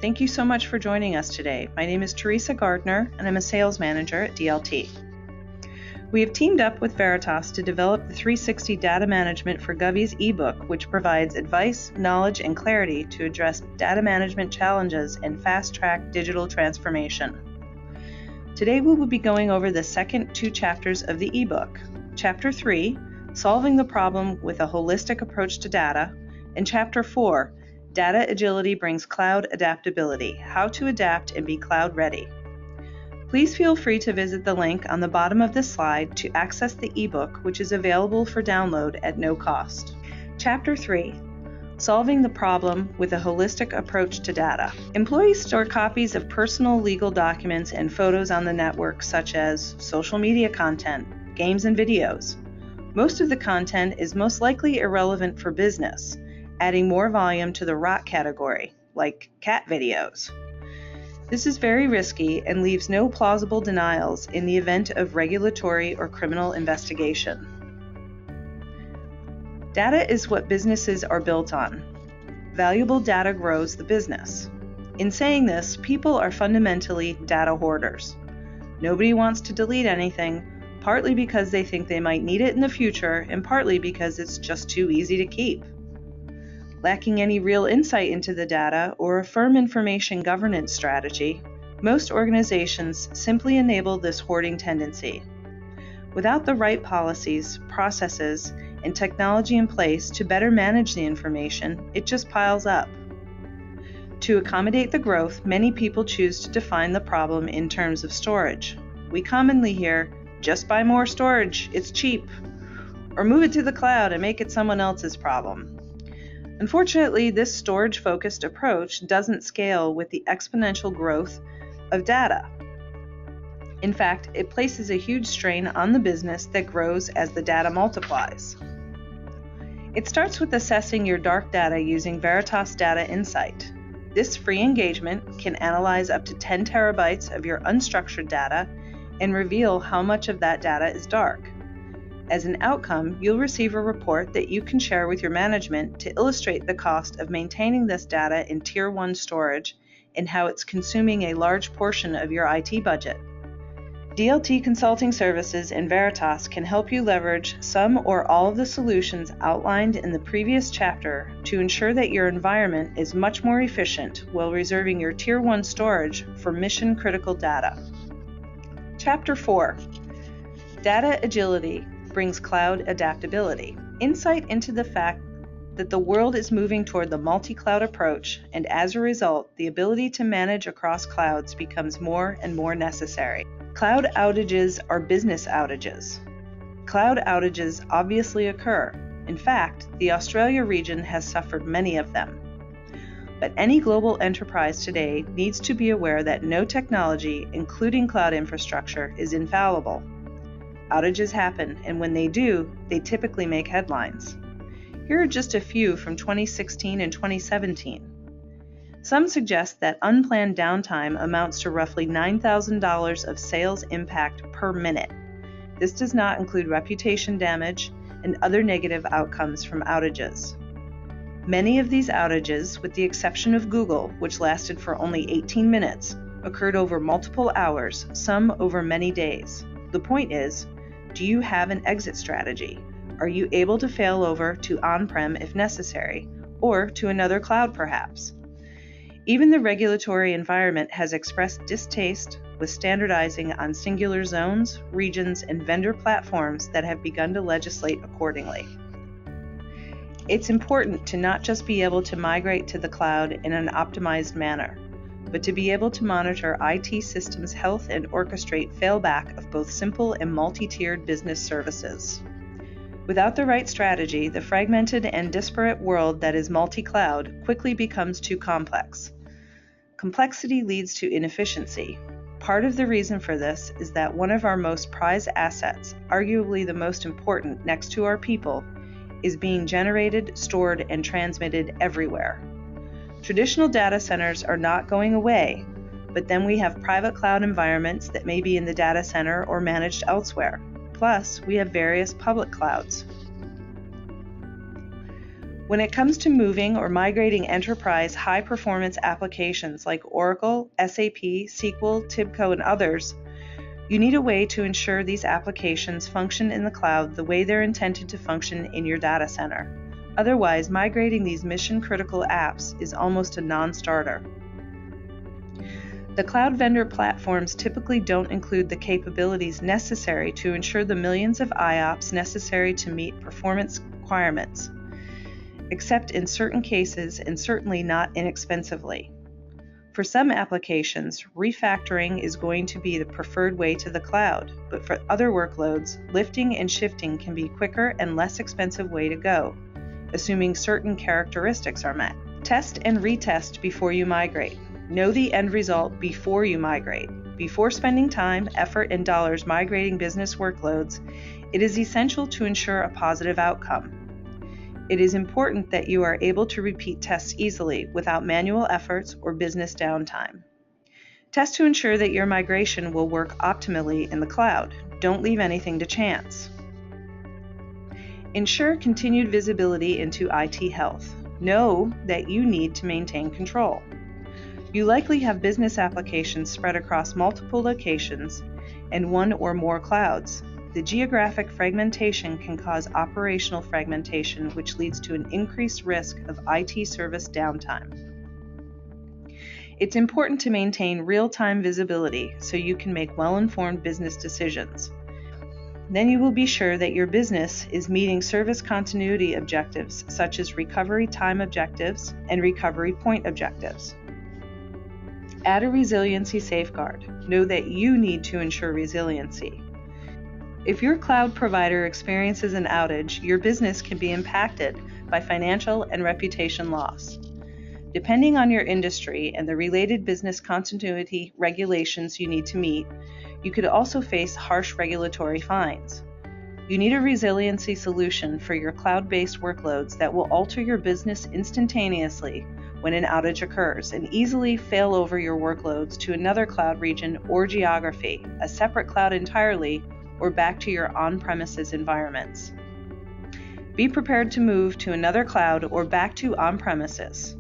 Thank you so much for joining us today. My name is Teresa Gardner, and I'm a sales manager at DLT. We have teamed up with Veritas to develop the 360 Data Management for Govies ebook, which provides advice, knowledge, and clarity to address data management challenges and fast-track digital transformation. Today we will be going over the second two chapters of the ebook. Chapter 3, Solving the Problem with a Holistic Approach to Data, and Chapter 4, Data Agility Brings Cloud Adaptability, How to Adapt and Be Cloud Ready. Please feel free to visit the link on the bottom of this slide to access the ebook, which is available for download at no cost. Chapter 3, Solving the Problem with a Holistic Approach to Data. Employees store copies of personal legal documents and photos on the network, such as social media content, games, and videos. Most of the content is most likely irrelevant for business, adding more volume to the rot category, like cat videos. This is very risky and leaves no plausible denials in the event of regulatory or criminal investigation. Data is what businesses are built on. Valuable data grows the business. In saying this, people are fundamentally data hoarders. Nobody wants to delete anything, partly because they think they might need it in the future, and partly because it's just too easy to keep. Lacking any real insight into the data or a firm information governance strategy, most organizations simply enable this hoarding tendency. Without the right policies, processes, and technology in place to better manage the information, it just piles up. To accommodate the growth, many people choose to define the problem in terms of storage. We commonly hear, "Just buy more storage, it's cheap," or "Move it to the cloud and make it someone else's problem." Unfortunately, this storage-focused approach doesn't scale with the exponential growth of data. In fact, it places a huge strain on the business that grows as the data multiplies. It starts with assessing your dark data using Veritas Data Insight. This free engagement can analyze up to 10 terabytes of your unstructured data and reveal how much of that data is dark. As an outcome, you'll receive a report that you can share with your management to illustrate the cost of maintaining this data in Tier 1 storage and how it's consuming a large portion of your IT budget. DLT Consulting Services and Veritas can help you leverage some or all of the solutions outlined in the previous chapter to ensure that your environment is much more efficient while reserving your Tier 1 storage for mission-critical data. Chapter 4, Data Agility Brings Cloud Adaptability. Insight into the fact that the world is moving toward the multi-cloud approach, and as a result, the ability to manage across clouds becomes more and more necessary. Cloud outages are business outages. Cloud outages obviously occur. In fact, the Australia region has suffered many of them. But any global enterprise today needs to be aware that no technology, including cloud infrastructure, is infallible. Outages happen, and when they do, they typically make headlines. Here are just a few from 2016 and 2017. Some suggest that unplanned downtime amounts to roughly $9,000 of sales impact per minute. This does not include reputation damage and other negative outcomes from outages. Many of these outages, with the exception of Google, which lasted for only 18 minutes, occurred over multiple hours, some over many days. The point is, do you have an exit strategy? Are you able to fail over to on-prem if necessary, or to another cloud perhaps? Even the regulatory environment has expressed distaste with standardizing on singular zones, regions, and vendor platforms that have begun to legislate accordingly. It's important to not just be able to migrate to the cloud in an optimized manner, but to be able to monitor IT systems' health and orchestrate failback of both simple and multi-tiered business services. Without the right strategy, the fragmented and disparate world that is multi-cloud quickly becomes too complex. Complexity leads to inefficiency. Part of the reason for this is that one of our most prized assets, arguably the most important next to our people, is being generated, stored, and transmitted everywhere. Traditional data centers are not going away, but then we have private cloud environments that may be in the data center or managed elsewhere. Plus, we have various public clouds. When it comes to moving or migrating enterprise high-performance applications like Oracle, SAP, SQL, TIBCO, and others, you need a way to ensure these applications function in the cloud the way they're intended to function in your data center. Otherwise, migrating these mission-critical apps is almost a non-starter. The cloud vendor platforms typically don't include the capabilities necessary to ensure the millions of IOPS necessary to meet performance requirements, except in certain cases and certainly not inexpensively. For some applications, refactoring is going to be the preferred way to the cloud, but for other workloads, lifting and shifting can be a quicker and less expensive way to go, assuming certain characteristics are met. Test and retest before you migrate. Know the end result before you migrate. Before spending time, effort, and dollars migrating business workloads, it is essential to ensure a positive outcome. It is important that you are able to repeat tests easily without manual efforts or business downtime. Test to ensure that your migration will work optimally in the cloud. Don't leave anything to chance. Ensure continued visibility into IT health. Know that you need to maintain control. You likely have business applications spread across multiple locations and one or more clouds. The geographic fragmentation can cause operational fragmentation, which leads to an increased risk of IT service downtime. It's important to maintain real-time visibility so you can make well-informed business decisions. Then you will be sure that your business is meeting service continuity objectives such as recovery time objectives and recovery point objectives. Add a resiliency safeguard. Know that you need to ensure resiliency. If your cloud provider experiences an outage, your business can be impacted by financial and reputation loss. Depending on your industry and the related business continuity regulations you need to meet, you could also face harsh regulatory fines. You need a resiliency solution for your cloud-based workloads that will alter your business instantaneously when an outage occurs and easily fail over your workloads to another cloud region or geography, a separate cloud entirely, or back to your on-premises environments. Be prepared to move to another cloud or back to on-premises.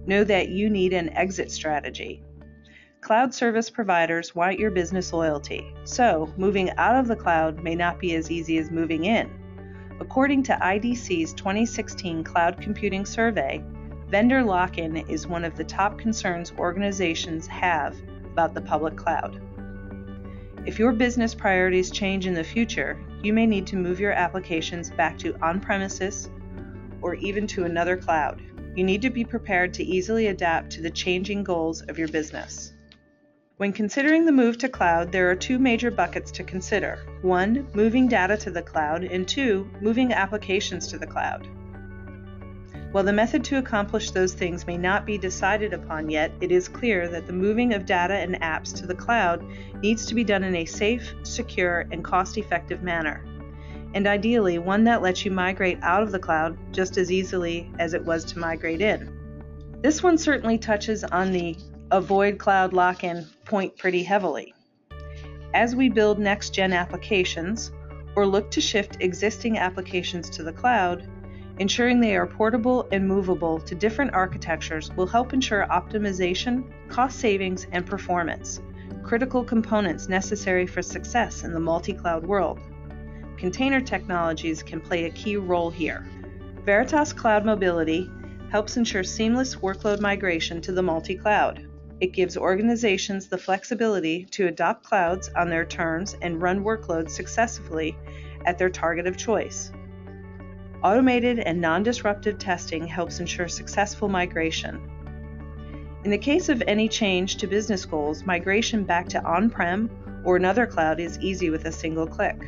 Know that you need an exit strategy. Cloud service providers want your business loyalty, so moving out of the cloud may not be as easy as moving in. According to IDC's 2016 Cloud Computing Survey, vendor lock-in is one of the top concerns organizations have about the public cloud. If your business priorities change in the future, you may need to move your applications back to on-premises or even to another cloud. You need to be prepared to easily adapt to the changing goals of your business. When considering the move to cloud, there are two major buckets to consider. 1, moving data to the cloud, and 2, moving applications to the cloud. While the method to accomplish those things may not be decided upon yet, it is clear that the moving of data and apps to the cloud needs to be done in a safe, secure, and cost-effective manner, and ideally one that lets you migrate out of the cloud just as easily as it was to migrate in. This one certainly touches on the avoid cloud lock-in point pretty heavily. As we build next-gen applications or look to shift existing applications to the cloud, ensuring they are portable and movable to different architectures will help ensure optimization, cost savings, and performance, critical components necessary for success in the multi-cloud world. Container technologies can play a key role here. Veritas Cloud Mobility helps ensure seamless workload migration to the multi-cloud. It gives organizations the flexibility to adopt clouds on their terms and run workloads successfully at their target of choice. Automated and non-disruptive testing helps ensure successful migration. In the case of any change to business goals, migration back to on-prem or another cloud is easy with a single click.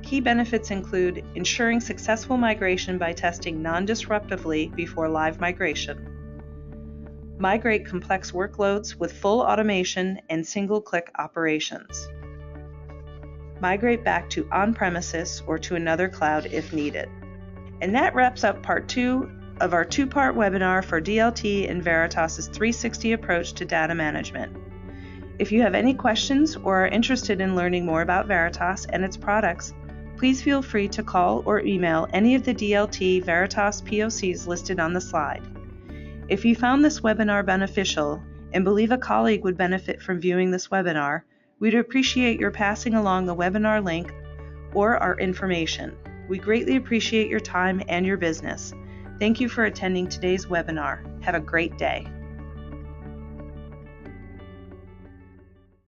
Key benefits include ensuring successful migration by testing non-disruptively before live migration. Migrate complex workloads with full automation and single-click operations. Migrate back to on-premises or to another cloud if needed. And that wraps up part 2 of our 2-part webinar for DLT and Veritas' 360 approach to data management. If you have any questions or are interested in learning more about Veritas and its products, Please feel free to call or email any of the DLT Veritas POCs listed on the slide. If you found this webinar beneficial and believe a colleague would benefit from viewing this webinar, we'd appreciate your passing along the webinar link or our information. We greatly appreciate your time and your business. Thank you for attending today's webinar. Have a great day.